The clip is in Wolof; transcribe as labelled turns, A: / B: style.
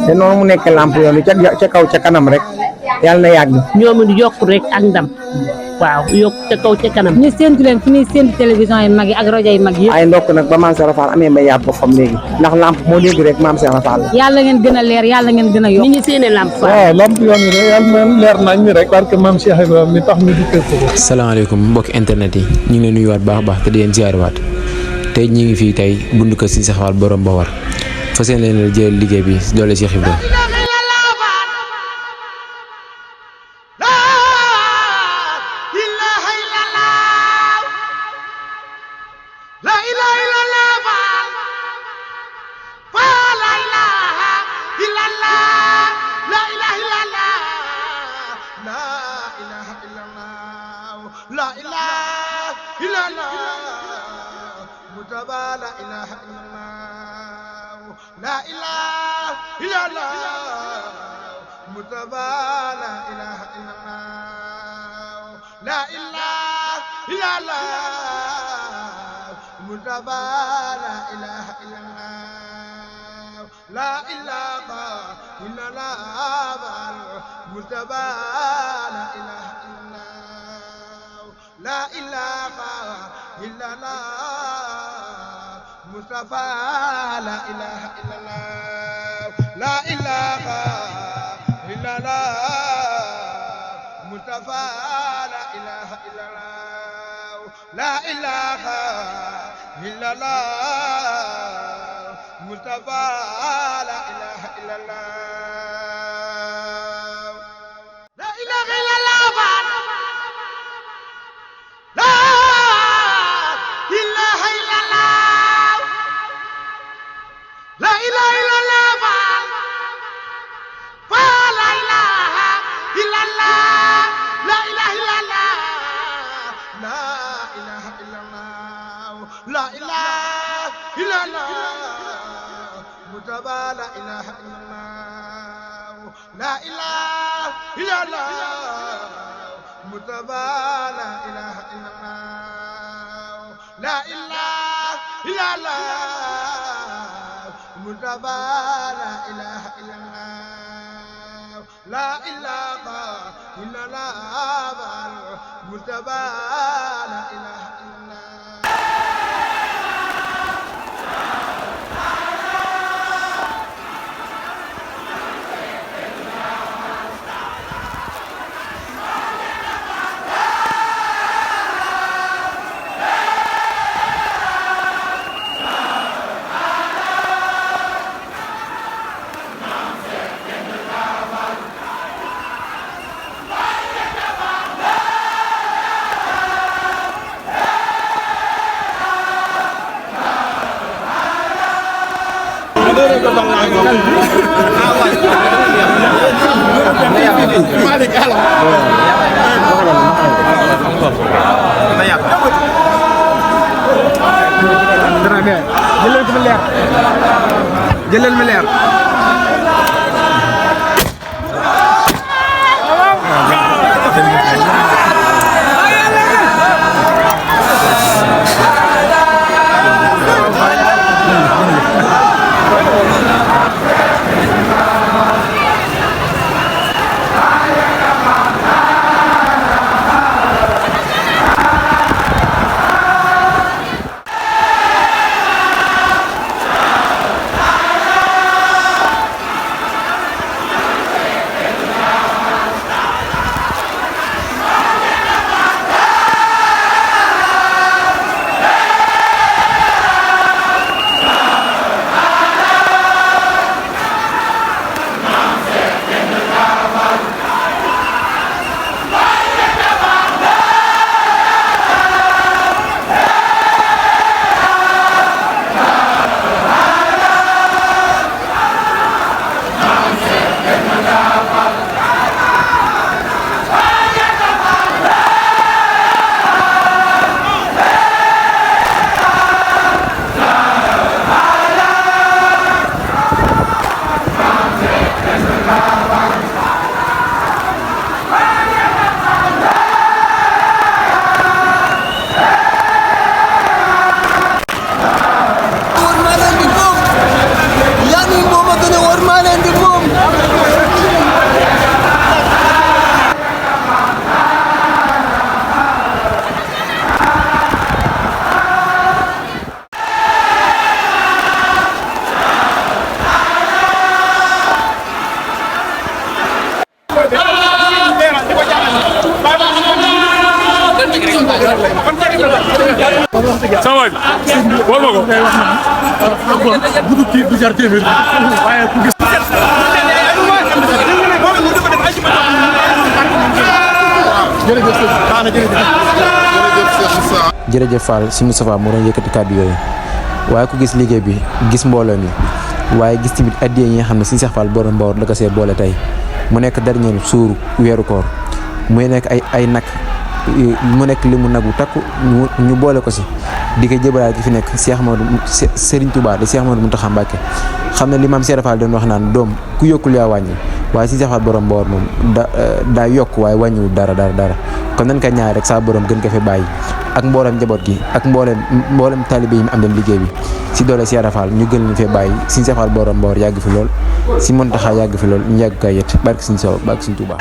A: te noonu mu nekk lamp yoon wi ca kaw ca kanam rek yàlla na yàgg.
B: ñoom it yokk rek ak ndam waaw yokk ca kaw ca kanam.
C: ñu séntu leen fi ñuy séntu télévision yi mag yi ak rajo yi mag yi.
A: ay ndokk nag ba maam Cheikh Fall amee mbay yàpp boppam léegi ndax lamp moo dégg rek maam Cheikh Fall.
C: yàlla ngeen gën a leer yàlla ngeen gën a yokk.
B: ni ñu séenee lamp Fall.
D: waaw lamp yoon wi rek yàlla na leer nañ mi rek parce que maam Cheikh Ibrahima mi tax ñu di kër ko.
E: salaamaaleykum mbokki internet yi ñu ngi leen nuyuwaat baax a baax te di leen ziarewaat tey ñu ngi fii tey bundu kër Serigne Cheikh Fall borom Bawar fas yéene leen jël liggéey bi doole Cheikh Ibrahima.
A: jëlal ma leer
F: Sama woo ma ko.
D: bu kii du jar téeméer waaye ku gis.
E: jërëjëf Fall si Moustapha moo doon yëkkati kàddu yooyu waaye ku gis liggéey bi gis mbooloo mi waaye gis tamit addiya yi nga xam ne Serigne Cheikh Fall borom Mbawar la ko see boole tey mu nekk dernier suuru weeru koor muy nekk ay nag mu nekk li mu nagu takku ñu boole ko si di ko jëbalaat ki fi nekk Cheikh Amadou Serigne Touba di Cheikh Amadou Mountakha Mbacké xam ne li maam Cheikh Fall doon wax naan doom ku yokkul yaa wàññi waaye Serigne Cheikh Fall borom Mbawar moom daa yokk waaye wàññiwul dara kon nañ ko ñaar rek saa borom gën ko fi bàyyi ak mboolem njaboot gi ak mboolem talibé yi mu am dem liggéey bi si doole Cheikh Fall ñu gën leen fee bàyyi Serigne Cheikh Fall borom Mbawar yàgg fi lool si Mountakha yàgg fi lool ñu yàgg koy yët barke Serigne Sow barke Serigne Touba